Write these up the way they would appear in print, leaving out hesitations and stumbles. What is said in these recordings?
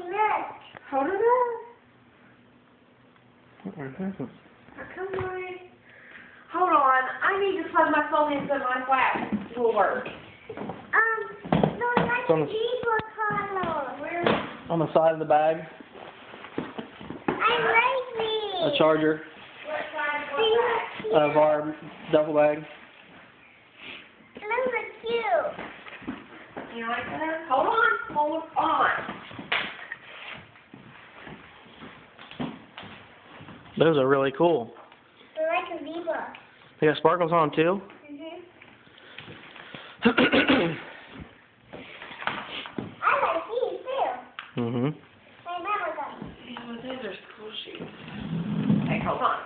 look. Hold it up. Come on. Hold on. I need to plug my phone into my flash. Will work. No, that's on the- zebra color. Where? On the side of the bag, I like a it. charger What side? What bag? of our duffel bag. Those are cute. You like that? Hold on. Hold on. Those are really cool. They're like a zebra. They got sparkles on 'em too. I like these too. Mhm. My mama got them. Yeah, well, those are cool shoes. Okay, hold on.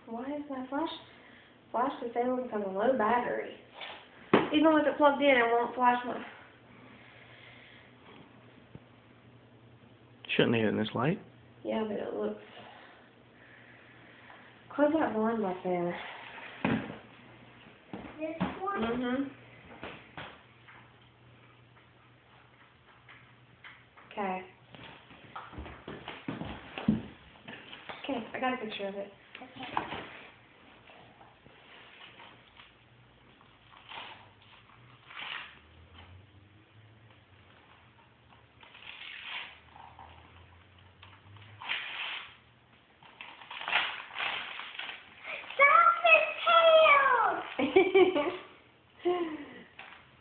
Why is my flash disabled because of low battery? Even with it plugged in, it won't flash my. Shouldn't need it in this light. Yeah, but it looks. Close that blind back there. This one. Mhm. Okay. Okay, I got a picture of it.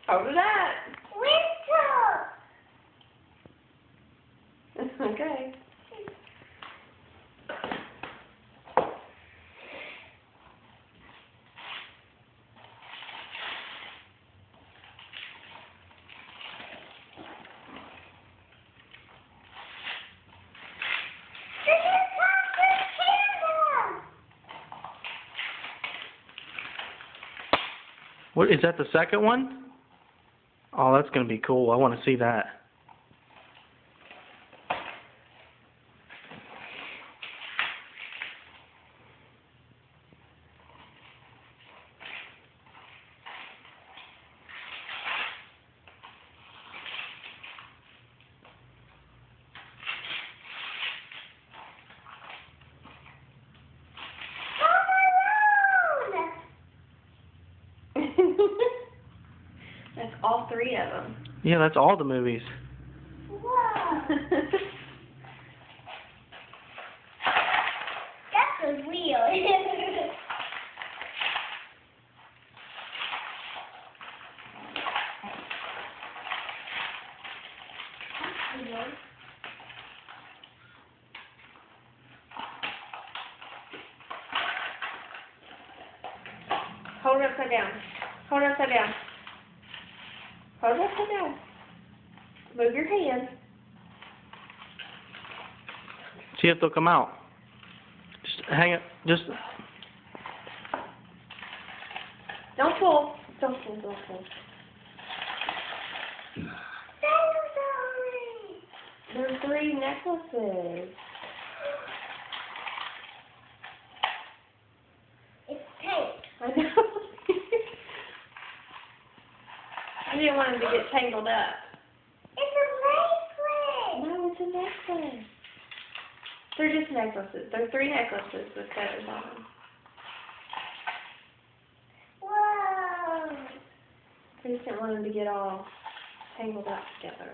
Hold it up. Winter. Okay. This is Thompson Panda. What is that? The second one? Oh, that's gonna be cool. I want to see that. That's all three of them. Yeah, that's all the movies. Whoa. That's a wheel. Hold it upside down. Hold it upside down. Hold it upside down. Move your hand. See if they'll come out. Just hang it. Just. Don't pull. Don't pull. Don't pull. There's three necklaces. It's tape. I know. I didn't want them to get tangled up. It's a bracelet. No, it's a necklace. They're just necklaces. They're three necklaces with feathers on them. Whoa. I just didn't want them to get all tangled up together.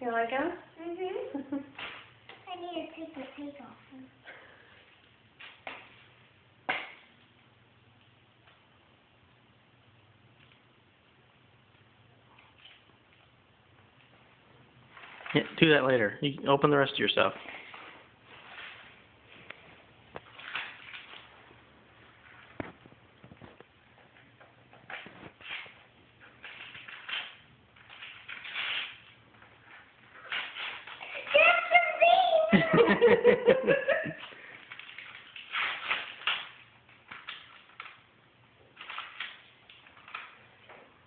You like them? Mhm. I need to take the tape off. Yeah, do that later. You can open the rest of your stuff.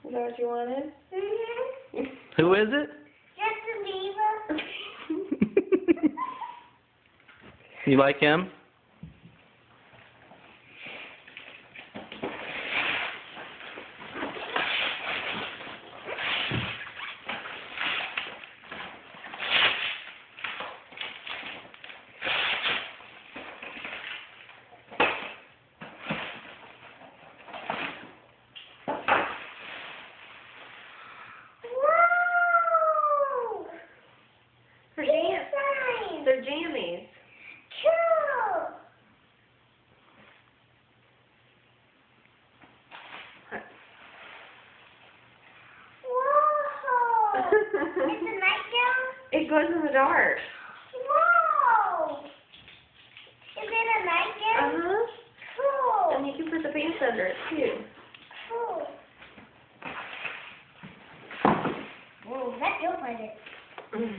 Is that what you wanted? Mhm. Who is it? Justin Bieber. You like him? Whoa! They're jammies. Cool! Whoa! It's a nightgown? It goes in the dark. Whoa! Is it a nightgown? Uh-huh. Cool! And you can put the pants under it, too. Cool. Whoa, that feels like it. Oh,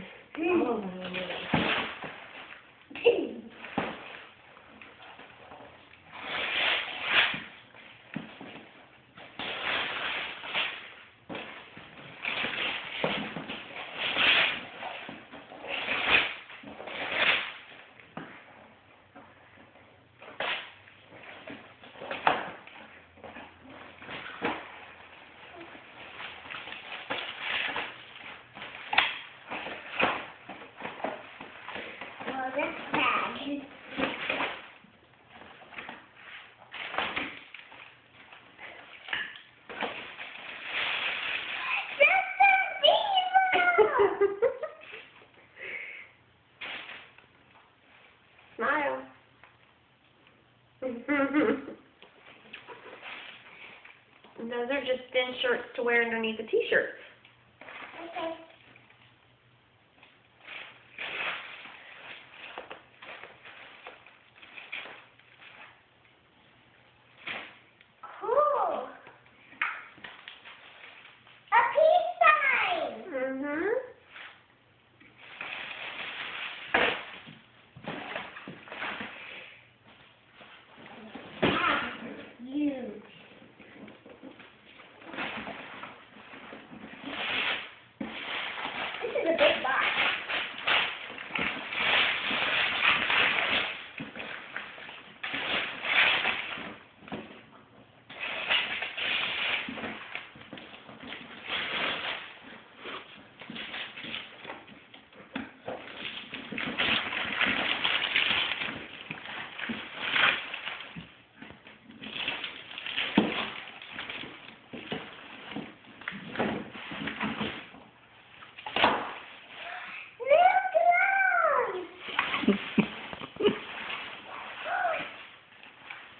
Well, that's bad. That's a beaver! Smile. Those are just thin shirts to wear underneath the t-shirts. Okay. Cool. A peace sign. Mm-hmm. That's huge. This is a big box.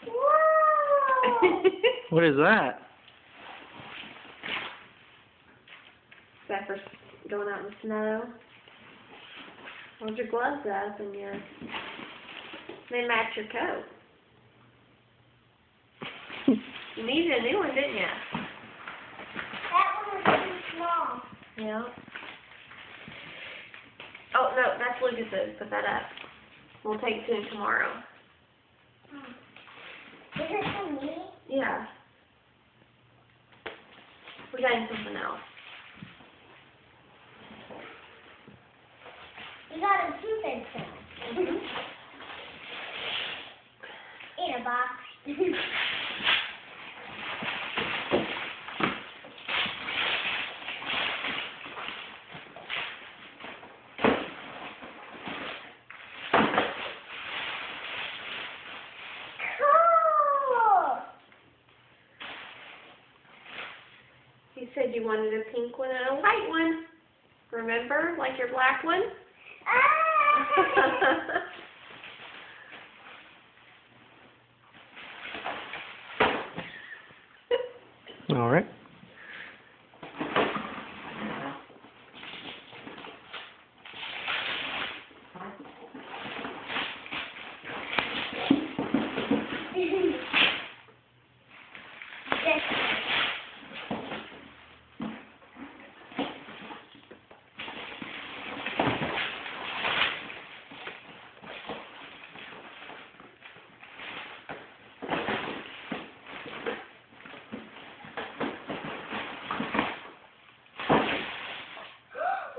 Whoa! What is that? Is that for going out in the snow? Where's your gloves up and your... They match your coat. You needed a new one, didn't you? That one was too small. Yeah. Oh, no, that's Lucas's. Put that up. We'll take it to him tomorrow. Is it for me? Yeah. We got him something else. You got him two things now. Mm-hmm. In a box. Cool! You said you wanted a pink one and a white one. Remember? Like your black one? Ah! All right.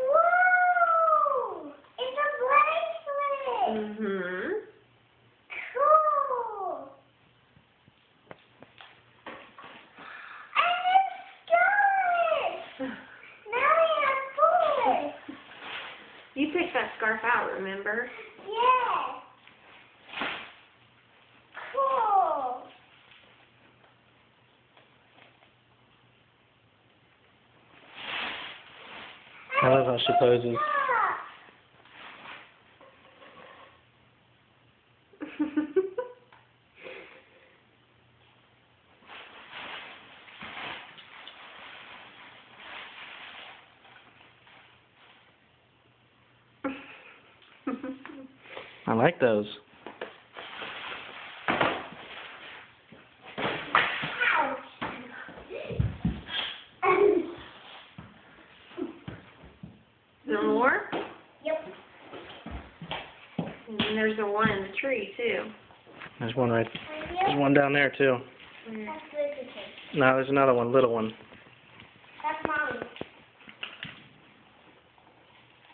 Whoa! It's a bracelet! Mm-hmm. You picked that scarf out, remember? Yes. Cool. I love how she poses. I like those. Ouch. No more? Yep. And then there's the one in the tree, too. There's one right. Thank There's you. one down there too. Mm. That's Lucas's. No, there's another one, little one. That's Mommy.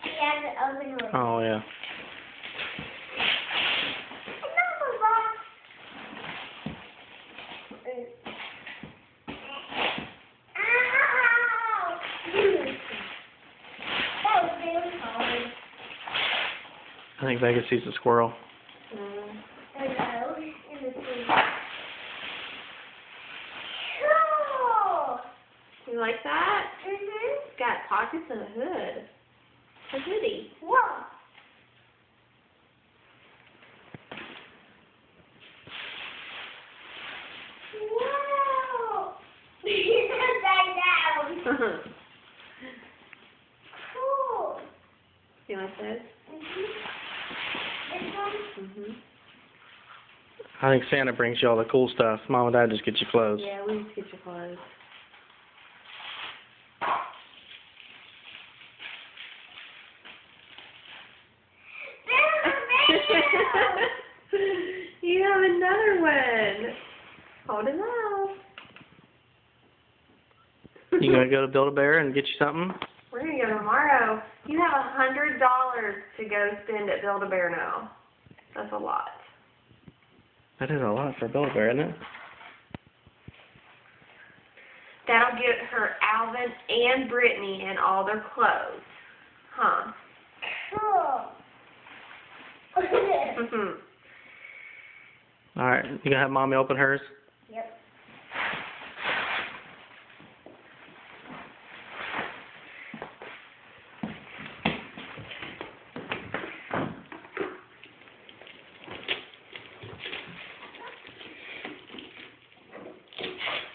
She has an oven hood. Oh yeah. Another box. Ow! That was really hard. I think Vegas sees a squirrel. Mm. Hello, in the tree. Cool! You like that? Mhm. It's got pockets and a hood. A hoodie. Whoa. Whoa! Back down. Cool. You like those? Mhm. This one? Mhm. I think Santa brings you all the cool stuff. Mom and Dad just get you clothes. Yeah, we just get your clothes. You have another one. Hold it out. You gonna go to Build-A-Bear and get you something? We're gonna go tomorrow. You have $100 to go spend at Build-A-Bear now. That's a lot. That is a lot for Build-A-Bear, isn't it? That'll get her Alvin and Brittany and all their clothes. Huh. Cool. Mhm. All right. You gonna have Mommy open hers? Yep.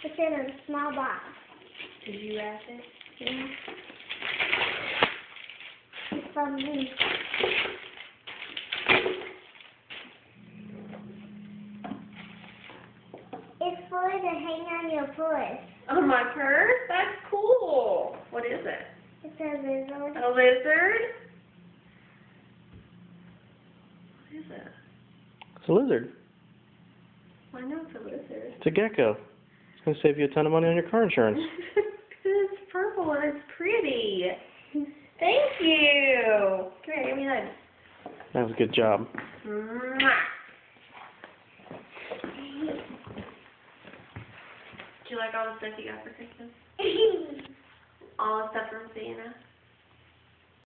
It's in a small box. Did you wrap it? Yeah. It's from me. It's for to hang on your purse. Oh, my purse? That's cool. What is it? It's a lizard. A lizard? What is it? It's a lizard. I know it's a lizard. It's a gecko. It's gonna save you a ton of money on your car insurance. It's purple and it's pretty. Thank you. Come here, give me that. That was a good job. Mwah. Do you like all the stuff you got for Christmas? All the stuff from Santa?